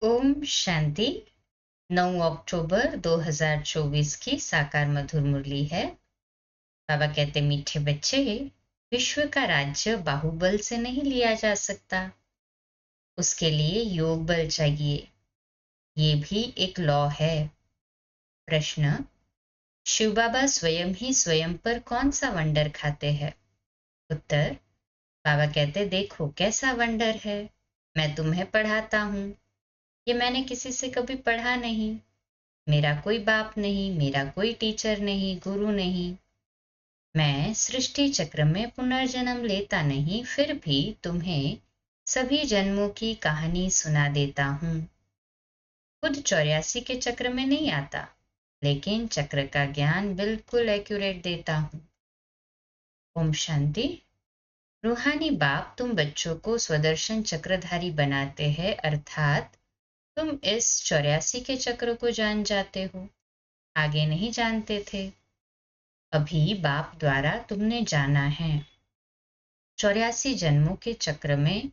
ओम शांति। 9 अक्टूबर 2024 की साकार मधुर मुरली है। बाबा कहते, मीठे बच्चे, विश्व का राज्य बाहुबल से नहीं लिया जा सकता, उसके लिए योग बल चाहिए। ये भी एक लॉ है। प्रश्न, शिव बाबा स्वयं ही स्वयं पर कौन सा वंडर खाते हैं? उत्तर, बाबा कहते, देखो कैसा वंडर है, मैं तुम्हें पढ़ाता हूँ। ये मैंने किसी से कभी पढ़ा नहीं। मेरा कोई बाप नहीं, मेरा कोई टीचर नहीं, गुरु नहीं। मैं सृष्टि चक्र में पुनर्जन्म लेता नहीं, फिर भी तुम्हें सभी जन्मों की कहानी सुना देता हूँ। खुद 84 के चक्र में नहीं आता, लेकिन चक्र का ज्ञान बिल्कुल एक्यूरेट देता हूँ। ओम शांति। रूहानी बाप तुम बच्चों को स्वदर्शन चक्रधारी बनाते हैं, अर्थात तुम इस 84 के चक्र को जान जाते हो, आगे नहीं जानते थे। अभी बाप द्वारा तुमने जाना है। 84 जन्मों के चक्र में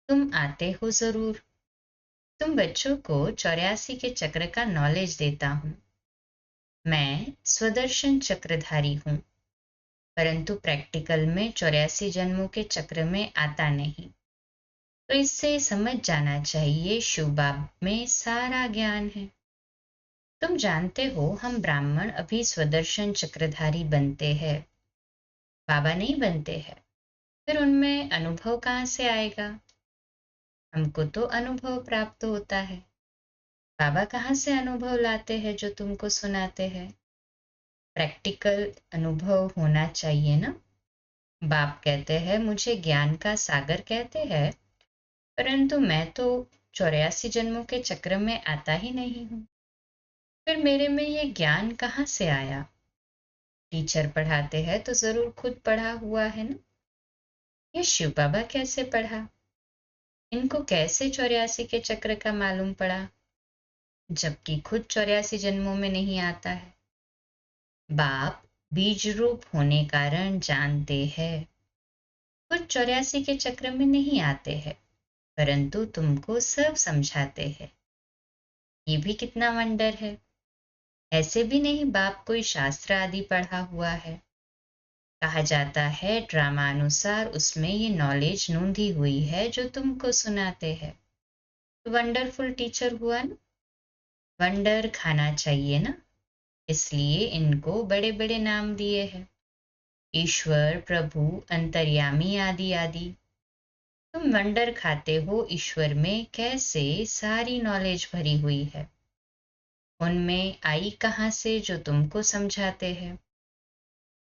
तुम आते हो जरूर। तुम बच्चों को 84 के चक्र का नॉलेज देता हूँ। मैं स्वदर्शन चक्रधारी हूँ, परंतु प्रैक्टिकल में 84 जन्मों के चक्र में आता नहीं। तो इससे समझ जाना चाहिए शिव बाब में सारा ज्ञान है। तुम जानते हो हम ब्राह्मण अभी स्वदर्शन चक्रधारी बनते हैं, बाबा नहीं बनते हैं। फिर उनमें अनुभव कहाँ से आएगा? हमको तो अनुभव प्राप्त होता है। बाबा कहाँ से अनुभव लाते हैं जो तुमको सुनाते हैं? प्रैक्टिकल अनुभव होना चाहिए ना। बाप कहते हैं मुझे ज्ञान का सागर कहते हैं, परंतु मैं तो 84 जन्मों के चक्र में आता ही नहीं हूँ। फिर मेरे में ये ज्ञान कहाँ से आया? टीचर पढ़ाते हैं तो जरूर खुद पढ़ा हुआ है ना। ये शिव बाबा कैसे पढ़ा? इनको कैसे 84 के चक्र का मालूम पड़ा, जबकि खुद 84 जन्मों में नहीं आता है? बाप बीज रूप होने कारण जानते हैं। खुद 84 के चक्र में नहीं आते हैं, परंतु तुमको सब समझाते हैं। ये भी कितना वंडर है। ऐसे भी नहीं बाप कोई शास्त्र आदि पढ़ा हुआ है। कहा जाता है ड्रामा अनुसार उसमें ये नॉलेज नूंधी हुई है जो तुमको सुनाते हैं। तो वंडरफुल टीचर हुआ ना। वंडर खाना चाहिए ना, इसलिए इनको बड़े बड़े नाम दिए हैं, ईश्वर, प्रभु, अंतर्यामी आदि आदि। तुम वंडर खाते हो ईश्वर में कैसे सारी नॉलेज भरी हुई है। उनमें आई कहाँ से जो तुमको समझाते हैं?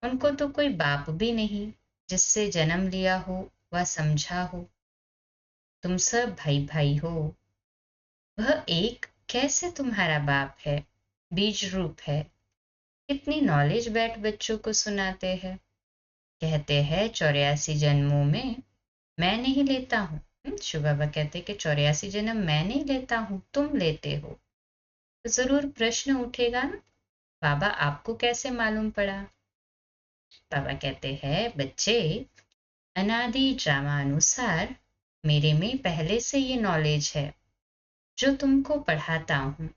उनको तो कोई बाप भी नहीं जिससे जन्म लिया हो व समझा हो। तुम सब भाई भाई हो। वह एक कैसे तुम्हारा बाप है, बीज रूप है। कितनी नॉलेज बैठ बच्चों को सुनाते हैं। कहते हैं 84 जन्मों में मैं नहीं लेता हूँ। शिव बाबा कहते कि 84 जन्म मैं नहीं लेता हूँ, तुम लेते हो। तो जरूर प्रश्न उठेगा ना, बाबा आपको कैसे मालूम पड़ा? बाबा कहते हैं बच्चे, अनादि ड्रामा अनुसार मेरे में पहले से ये नॉलेज है जो तुमको पढ़ाता हूँ।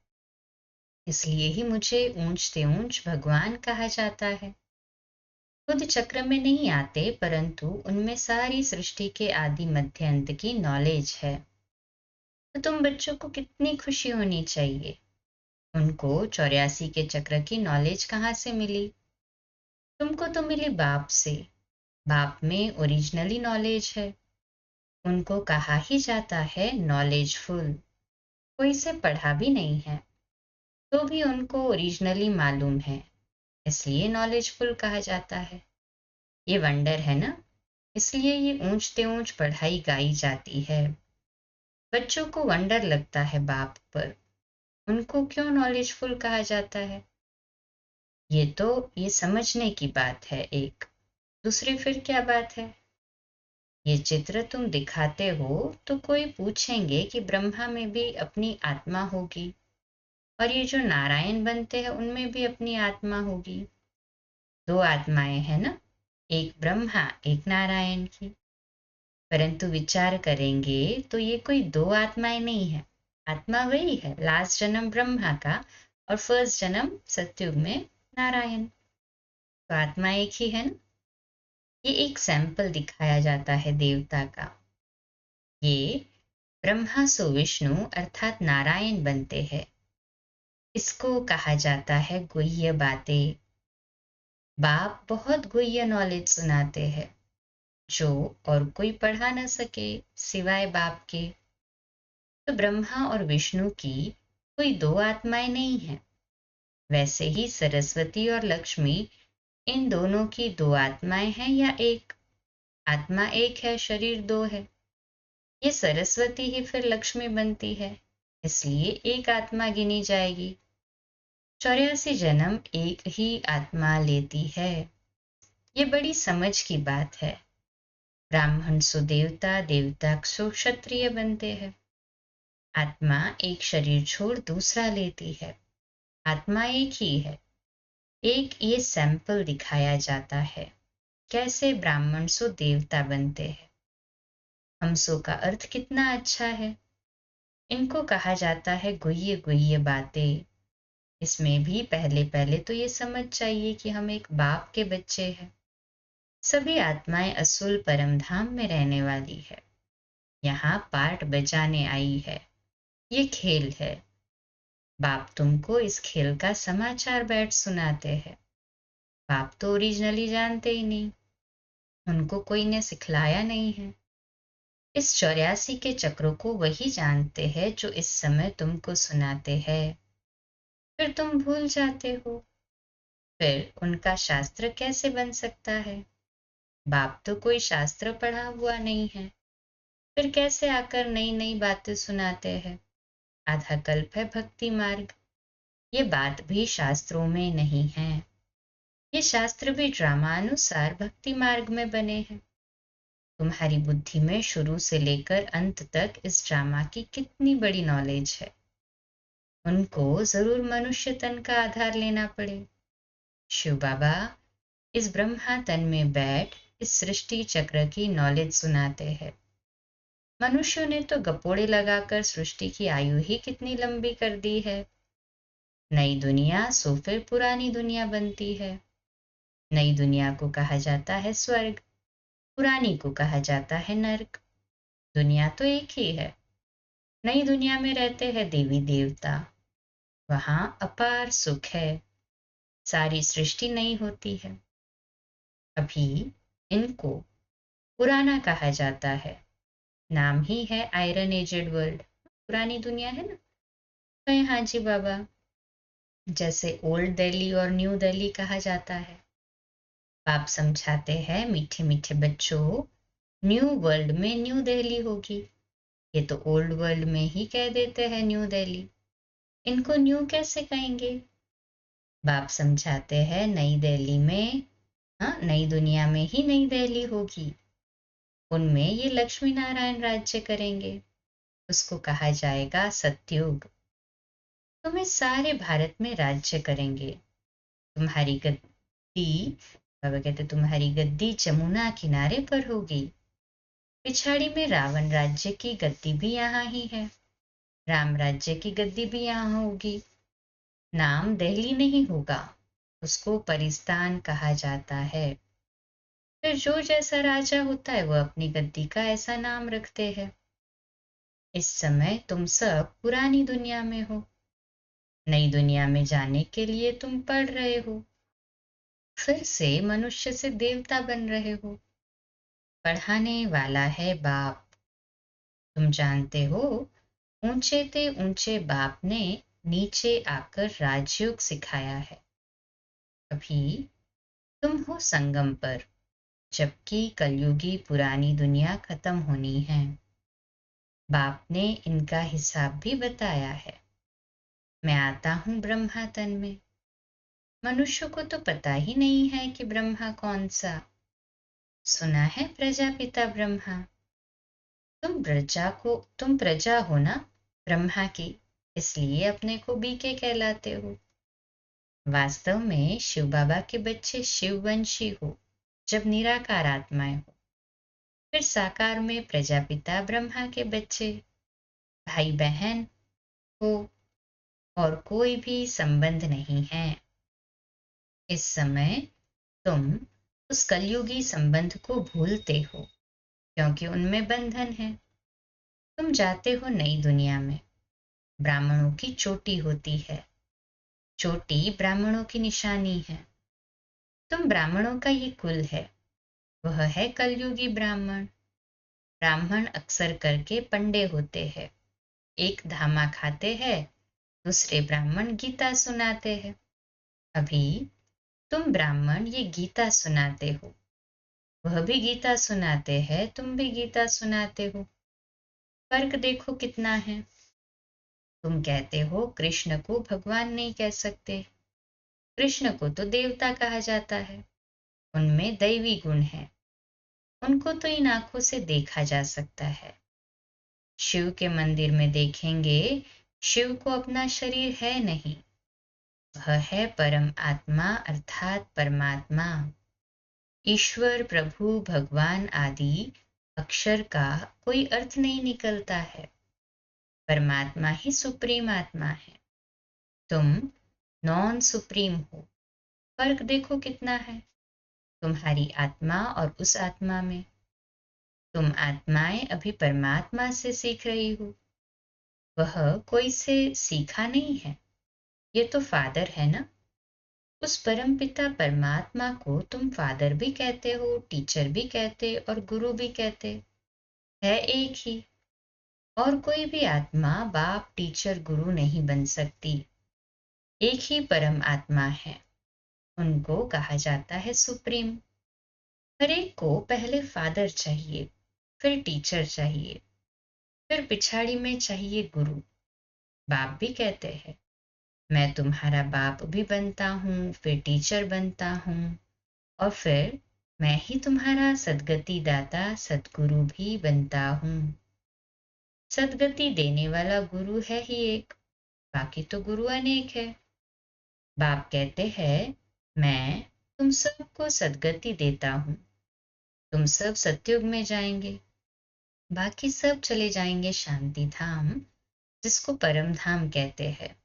इसलिए ही मुझे ऊंचते ऊंच भगवान कहा जाता है। खुद चक्र में नहीं आते, परंतु उनमें सारी सृष्टि के आदि मध्य अंत की नॉलेज है। तो तुम बच्चों को कितनी खुशी होनी चाहिए। उनको 84 के चक्र की नॉलेज कहाँ से मिली? तुमको तो मिली बाप से। बाप में ओरिजिनली नॉलेज है। उनको कहा ही जाता है नॉलेजफुल। कोई से पढ़ा भी नहीं है, तो भी उनको ओरिजिनली मालूम है, इसलिए नॉलेजफुल कहा जाता है। ये वंडर है ना, इसलिए ये ऊंचते ऊंच पढ़ाई गाई जाती है। बच्चों को वंडर लगता है बाप पर, उनको क्यों नॉलेजफुल कहा जाता है? ये समझने की बात है एक। दूसरी फिर क्या बात है? ये चित्र तुम दिखाते हो तो कोई पूछेंगे कि ब्रह्मा में भी अपनी आत्मा होगी, और ये जो नारायण बनते हैं उनमें भी अपनी आत्मा होगी। दो आत्माएं हैं ना, एक ब्रह्मा एक नारायण की। परंतु विचार करेंगे तो ये कोई दो आत्माएं नहीं है, आत्मा वही है, लास्ट जन्म ब्रह्मा का और फर्स्ट जन्म सतयुग में नारायण। तो आत्मा एक ही है ना। ये एक सैंपल दिखाया जाता है देवता का। ये ब्रह्मा सो विष्णु अर्थात नारायण बनते हैं। इसको कहा जाता है गुह्य बातें। बाप बहुत गुह्य नॉलेज सुनाते हैं जो और कोई पढ़ा न सके सिवाय बाप के। तो ब्रह्मा और विष्णु की कोई दो आत्माएं नहीं है। वैसे ही सरस्वती और लक्ष्मी, इन दोनों की दो आत्माएं हैं या एक। आत्मा एक है, शरीर दो है। ये सरस्वती ही फिर लक्ष्मी बनती है, इसलिए एक आत्मा गिनी जाएगी। 84 जन्म एक ही आत्मा लेती है। ये बड़ी समझ की बात है। ब्राह्मण सो देवता, देवता सो क्षत्रिय बनते हैं। आत्मा एक शरीर छोड़ दूसरा लेती है। आत्मा एक ही है। एक ये सैंपल दिखाया जाता है कैसे ब्राह्मण सो देवता बनते हैं। हमसो का अर्थ कितना अच्छा है। इनको कहा जाता है गुह्य गुह्य बातें। इसमें भी पहले पहले तो ये समझ चाहिए कि हम एक बाप के बच्चे हैं। सभी आत्माएं असुल परमधाम में रहने वाली है। यहाँ पार्ट बजाने आई है। ये खेल है। बाप तुमको इस खेल का समाचार बैठ सुनाते हैं। बाप तो ओरिजिनली जानते ही नहीं, उनको कोई ने सिखलाया नहीं है। इस 84 के चक्रों को वही जानते हैं जो इस समय तुमको सुनाते हैं। फिर तुम भूल जाते हो। फिर उनका शास्त्र कैसे बन सकता है। बाप तो कोई शास्त्र पढ़ा हुआ नहीं है, फिर कैसे आकर नई नई बातें सुनाते हैं। आधा कल्प है भक्ति मार्ग, ये बात भी शास्त्रों में नहीं है। ये शास्त्र भी ड्रामानुसार भक्ति मार्ग में बने हैं। तुम्हारी बुद्धि में शुरू से लेकर अंत तक इस ड्रामा की कितनी बड़ी नॉलेज है। उनको जरूर मनुष्य तन का आधार लेना पड़े। शिव बाबा इस ब्रह्मा तन में बैठ इस सृष्टि चक्र की नॉलेज सुनाते हैं। मनुष्यों ने तो गपोड़े लगाकर सृष्टि की आयु ही कितनी लंबी कर दी है। नई दुनिया सो फिर पुरानी दुनिया बनती है। नई दुनिया को कहा जाता है स्वर्ग, पुरानी को कहा जाता है नर्क। दुनिया तो एक ही है। नई दुनिया में रहते हैं देवी देवता, वहां अपार सुख है। सारी सृष्टि नई होती है। अभी इनको पुराना कहा जाता है। नाम ही है आयरन एजेड वर्ल्ड, पुरानी दुनिया है ना। तो हाँ जी बाबा, जैसे ओल्ड दिल्ली और न्यू दिल्ली कहा जाता है। बाप समझाते हैं मीठे मीठे बच्चों, न्यू वर्ल्ड में न्यू दिल्ली होगी। ये तो ओल्ड वर्ल्ड में ही कह देते हैं न्यू दिल्ली, इनको न्यू कैसे कहेंगे। बाप समझाते हैं नई दिल्ली में, हाँ नई दुनिया में ही नई दिल्ली होगी। उनमें ये लक्ष्मी नारायण राज्य करेंगे। उसको कहा जाएगा सतयुग। तुम इस सारे भारत में राज्य करेंगे। तुम्हारी गद्दी, बाबा कहते तुम्हारी गद्दी जमुना किनारे पर होगी। पिछाड़ी में रावण राज्य की गद्दी भी यहाँ ही है। राम राज्य की गद्दी भी यहाँ होगी। नाम दिल्ली नहीं होगा, उसको परिस्तान कहा जाता है। फिर जो जैसा राजा होता है वह अपनी गद्दी का ऐसा नाम रखते हैं। इस समय तुम सब पुरानी दुनिया में हो। नई दुनिया में जाने के लिए तुम पढ़ रहे हो। फिर से मनुष्य से देवता बन रहे हो। पढ़ाने वाला है बाप। तुम जानते हो ऊंचे ते ऊंचे बाप ने नीचे आकर राजयोग सिखाया है। अभी तुम हो संगम पर, जबकि कलयुगी पुरानी दुनिया खत्म होनी है। बाप ने इनका हिसाब भी बताया है। मैं आता हूं ब्रह्मा तन में। मनुष्य को तो पता ही नहीं है कि ब्रह्मा कौन सा। सुना है प्रजापिता ब्रह्मा। तुम प्रजा हो ना ब्रह्मा की, इसलिए अपने को बीके कहलाते हो। वास्तव में शिव बाबा के बच्चे शिववंशी हो जब निराकार आत्माएं हो। फिर साकार में प्रजापिता ब्रह्मा के बच्चे, भाई बहन हो और कोई भी संबंध नहीं है। इस समय तुम उस कलयुगी संबंध को भूलते हो क्योंकि उनमें बंधन है। तुम जाते हो नई दुनिया में। ब्राह्मणों की चोटी होती है। चोटी ब्राह्मणों की निशानी है। तुम ब्राह्मणों का ये कुल है। वह है कलयुगी ब्राह्मण। ब्राह्मण अक्सर करके पंडे होते हैं। एक धामा खाते हैं, दूसरे ब्राह्मण गीता सुनाते हैं। अभी तुम ब्राह्मण ये गीता सुनाते हो। वह भी गीता सुनाते हैं, तुम भी गीता सुनाते हो। फर्क देखो कितना है। तुम कहते हो कृष्ण को भगवान नहीं कह सकते। कृष्ण को तो देवता कहा जाता है। उनमें दैवी गुण है। उनको तो इन आंखों से देखा जा सकता है। शिव के मंदिर में देखेंगे, शिव को अपना शरीर है नहीं। वह है परम आत्मा अर्थात परमात्मा। ईश्वर, प्रभु, भगवान आदि अक्षर का कोई अर्थ नहीं निकलता है। परमात्मा ही सुप्रीम आत्मा है। तुम नॉन सुप्रीम हो। फर्क देखो कितना है तुम्हारी आत्मा और उस आत्मा में। तुम आत्माएं अभी परमात्मा से सीख रही हो। वह कोई से सीखा नहीं है। ये तो फादर है ना। उस परम पिता परमात्मा को तुम फादर भी कहते हो, टीचर भी कहते और गुरु भी कहते। है एक ही। और कोई भी आत्मा बाप, टीचर, गुरु नहीं बन सकती। एक ही परम आत्मा है। उनको कहा जाता है सुप्रीम। हर एक को पहले फादर चाहिए, फिर टीचर चाहिए, फिर पिछाड़ी में चाहिए गुरु। बाप भी कहते हैं मैं तुम्हारा बाप भी बनता हूँ, फिर टीचर बनता हूँ और फिर मैं ही तुम्हारा सद्गति दाता सद्गुरु भी बनता हूँ। सद्गति देने वाला गुरु है ही एक, बाकी तो गुरु अनेक है। बाप कहते हैं मैं तुम सबको सद्गति देता हूँ। तुम सब सतयुग में जाएंगे, बाकी सब चले जाएंगे शांति धाम, जिसको परम धाम कहते हैं।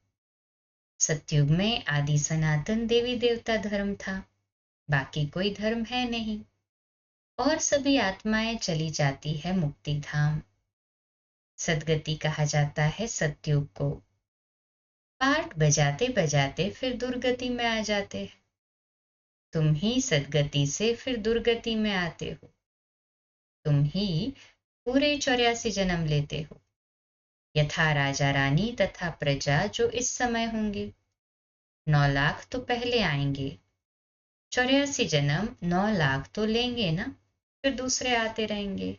सतयुग में आदि सनातन देवी देवता धर्म था, बाकी कोई धर्म है नहीं। और सभी आत्माएं चली जाती है मुक्ति धाम। सदगति कहा जाता है सतयुग को। पाठ बजाते बजाते फिर दुर्गति में आ जाते हैं। तुम ही सदगति से फिर दुर्गति में आते हो। तुम ही पूरे 84 जन्म लेते हो। यथा राजा रानी तथा प्रजा जो इस समय होंगे। 9 लाख तो पहले आएंगे। 84 जन्म 9 लाख तो लेंगे ना, फिर दूसरे आते रहेंगे।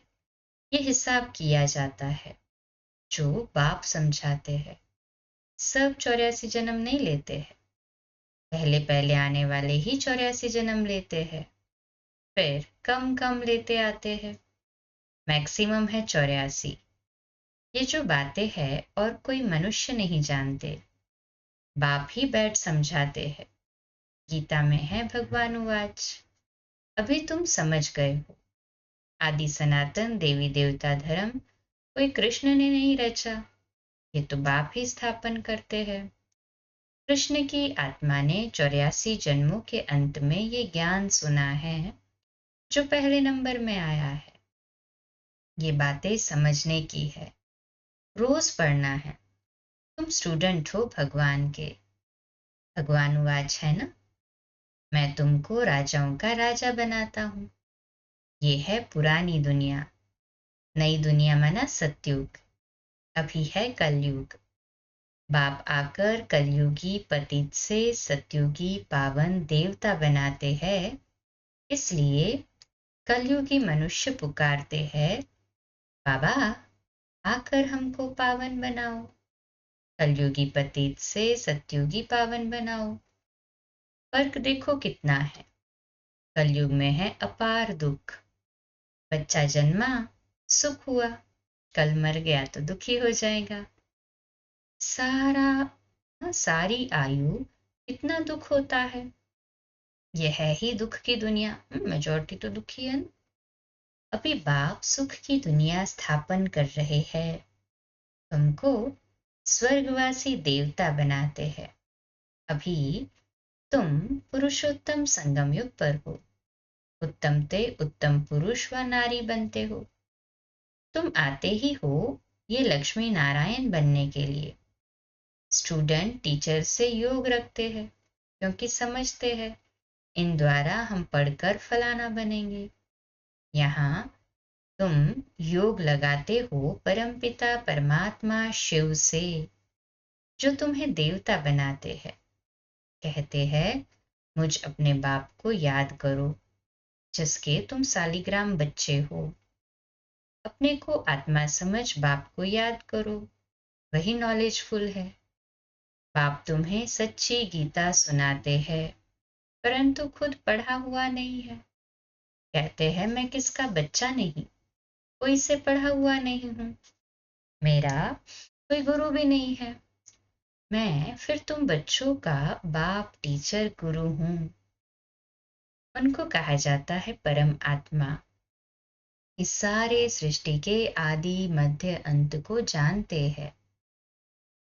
ये हिसाब किया जाता है जो बाप समझाते हैं। सब 84 जन्म नहीं लेते हैं। पहले पहले आने वाले ही 84 जन्म लेते हैं, फिर कम कम लेते आते हैं। मैक्सिमम है 84। ये जो बातें हैं और कोई मनुष्य नहीं जानते, बाप ही बैठ समझाते हैं। गीता में है भगवान उवाच। अभी तुम समझ गए हो। आदि सनातन देवी देवता धर्म कोई कृष्ण ने नहीं रचा, ये तो बाप ही स्थापन करते हैं। कृष्ण की आत्मा ने 84 जन्मों के अंत में ये ज्ञान सुना है जो पहले नंबर में आया है। ये बातें समझने की है, रोज पढ़ना है। तुम स्टूडेंट हो भगवान के। भगवान उवाच है ना, मैं तुमको राजाओं का राजा बनाता हूँ। ये है पुरानी दुनिया। नई दुनिया माना सतयुग। अभी है कलयुग। बाप आकर कलयुगी पतित से सतयुगी पावन देवता बनाते हैं। इसलिए कलयुगी मनुष्य पुकारते हैं बाबा आकर हमको पावन बनाओ। कलयुगी पतित से सतयुगी पावन बनाओ। फर्क देखो कितना है। कलयुग में है अपार दुख। बच्चा जन्मा, सुख हुआ, कल मर गया तो दुखी हो जाएगा। सारी आयु कितना दुख होता है। यह है ही दुख की दुनिया। मेजॉरिटी तो दुखी है ना। अभी बाप सुख की दुनिया स्थापन कर रहे हैं। तुमको स्वर्गवासी देवता बनाते हैं। अभी तुम पुरुषोत्तम संगम युग पर हो, उत्तम ते उत्तम पुरुष व नारी बनते हो। तुम आते ही हो ये लक्ष्मी नारायण बनने के लिए। स्टूडेंट टीचर से योग रखते हैं क्योंकि समझते हैं इन द्वारा हम पढ़कर फलाना बनेंगे। यहाँ तुम योग लगाते हो परमपिता परमात्मा शिव से, जो तुम्हें देवता बनाते हैं। कहते हैं मुझ अपने बाप को याद करो, जिसके तुम सालिग्राम बच्चे हो। अपने को आत्मा समझ बाप को याद करो, वही नॉलेजफुल है। बाप तुम्हें सच्ची गीता सुनाते हैं, परंतु खुद पढ़ा हुआ नहीं है। कहते हैं मैं किसका बच्चा नहीं, कोई से पढ़ा हुआ नहीं हूं, मेरा कोई गुरु भी नहीं है। मैं फिर तुम बच्चों का बाप टीचर गुरु हूं। उनको कहा जाता है परम आत्मा। इस सारे सृष्टि के आदि मध्य अंत को जानते हैं।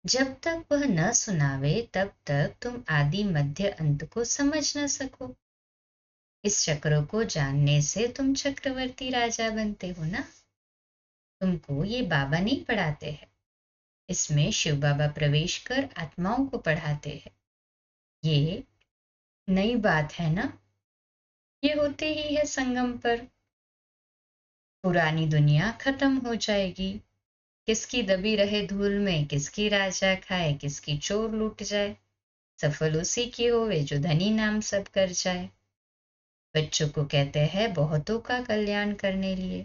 जब तक वह न सुनावे तब तक तुम आदि मध्य अंत को समझ न सको। इस चक्र को जानने से तुम चक्रवर्ती राजा बनते हो ना। तुमको ये बाबा नहीं पढ़ाते हैं, इसमें शिव बाबा प्रवेश कर आत्माओं को पढ़ाते हैं। ये नई बात है ना। ये होते ही है संगम पर। पुरानी दुनिया खत्म हो जाएगी। किसकी दबी रहे धूल में, किसकी राजा खाए, किसकी चोर लूट जाए। सफल उसी की होवे जो धनी नाम सब कर जाए। बच्चों को कहते हैं बहुतों का कल्याण करने लिए,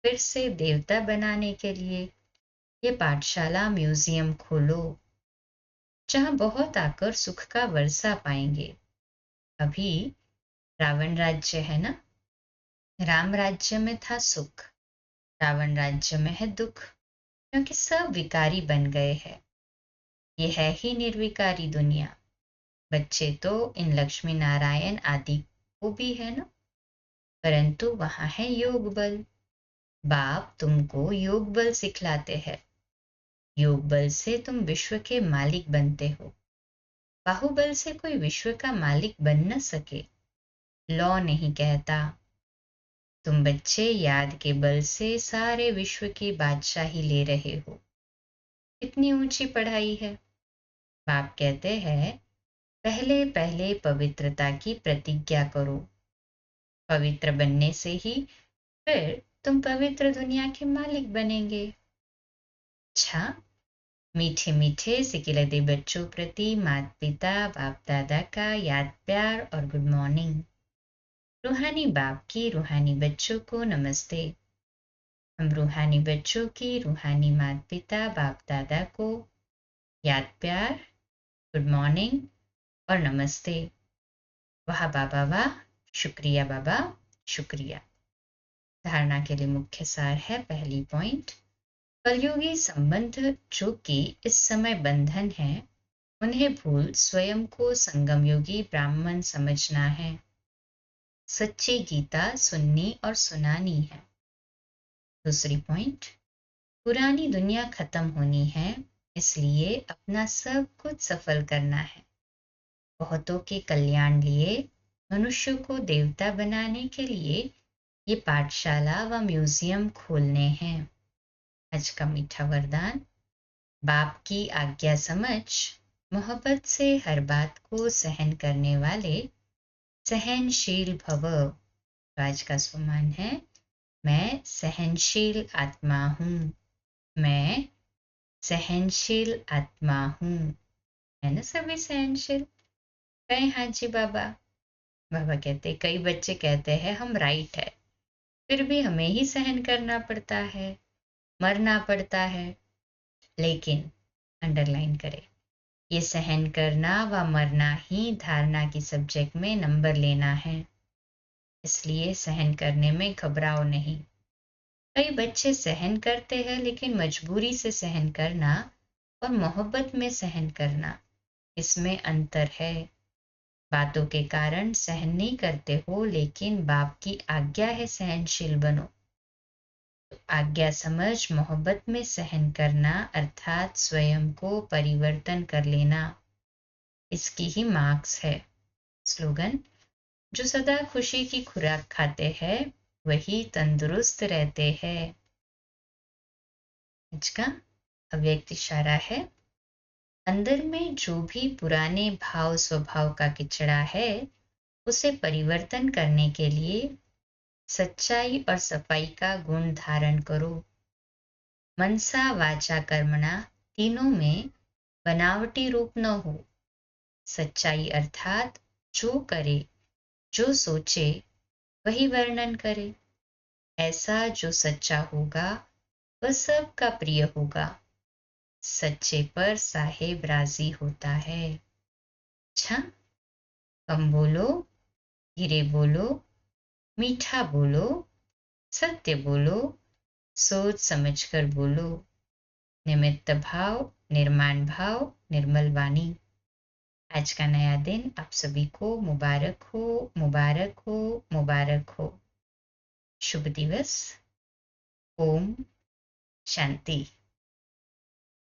फिर से देवता बनाने के लिए ये पाठशाला म्यूजियम खोलो, जहां बहुत आकर सुख का वर्षा पाएंगे। अभी रावण राज्य है ना। राम राज्य में था सुख, रावण राज्य में है दुख, क्योंकि सब विकारी बन गए हैं। ये है ही निर्विकारी दुनिया। बच्चे तो इन लक्ष्मी नारायण आदि को भी है ना, परंतु वहां है योग बल। बाप तुमको योग बल सिखलाते हैं। योग बल से तुम विश्व के मालिक बनते हो। बाहुबल से कोई विश्व का मालिक बन न सके, लॉ नहीं कहता। तुम बच्चे याद के बल से सारे विश्व की बादशाही ले रहे हो। कितनी ऊंची पढ़ाई है। बाप कहते हैं पहले पहले पवित्रता की प्रतिज्ञा करो। पवित्र बनने से ही फिर तुम पवित्र दुनिया के मालिक बनेंगे। अच्छा, मीठे मीठे सिकिलते बच्चों प्रति माता पिता बाप दादा का याद प्यार और गुड मॉर्निंग। रूहानी बाप की रूहानी बच्चों को नमस्ते। हम रूहानी बच्चों की रूहानी माता पिता बाप दादा को याद प्यार, गुड मॉर्निंग और नमस्ते। वाह बाबा वाह, शुक्रिया बाबा, शुक्रिया। धारणा के लिए मुख्य सार है पहली पॉइंट, कलयुगी संबंध जो कि इस समय बंधन है, उन्हें भूल स्वयं को संगम योगी ब्राह्मण समझना है। सच्ची गीता सुननी और सुनानी है। दूसरी पॉइंट, पुरानी दुनिया खत्म होनी है, इसलिए अपना सब कुछ सफल करना है। बहुतों के कल्याण लिए, मनुष्य को देवता बनाने के लिए ये पाठशाला व म्यूजियम खोलने हैं। आज का मीठा वरदान, बाप की आज्ञा समझ मोहब्बत से हर बात को सहन करने वाले सहनशील भव। आज का सुमन है, मैं सहनशील आत्मा हूँ, मैं सहनशील आत्मा हूँ। है ना सभी सहनशील? कहे हाँ जी बाबा। बाबा कहते कई बच्चे कहते हैं हम राइट है, फिर भी हमें ही सहन करना पड़ता है, मरना पड़ता है। लेकिन अंडरलाइन करें, ये सहन करना व मरना ही धारणा की सब्जेक्ट में नंबर लेना है। इसलिए सहन करने में घबराओ नहीं। कई बच्चे सहन करते हैं, लेकिन मजबूरी से सहन करना और मोहब्बत में सहन करना, इसमें अंतर है। बातों के कारण सहन नहीं करते हो, लेकिन बाप की आज्ञा है सहनशील बनो। तो आज्ञा समझ मोहब्बत में सहन करना अर्थात स्वयं को परिवर्तन कर लेना, इसकी ही मार्क्स है। स्लोगन, जो सदा खुशी की खुराक खाते हैं वही तंदुरुस्त रहते हैं। आज का अव्यक्त इशारा है, अंदर में जो भी पुराने भाव स्वभाव का किचड़ा है उसे परिवर्तन करने के लिए सच्चाई और सफाई का गुण धारण करो। मनसा वाचा कर्मणा तीनों में बनावटी रूप न हो। सच्चाई अर्थात जो करे, जो सोचे वही वर्णन करे। ऐसा जो सच्चा होगा वह सबका प्रिय होगा। सच्चे पर साहेब राजी होता है। अच्छा, कम बोलो, धीरे बोलो, मीठा बोलो, सत्य बोलो, सोच समझकर बोलो। निमित्त भाव, निर्माण भाव, निर्मल वाणी। आज का नया दिन आप सभी को मुबारक हो, मुबारक हो, मुबारक हो। शुभ दिवस। ओम शांति।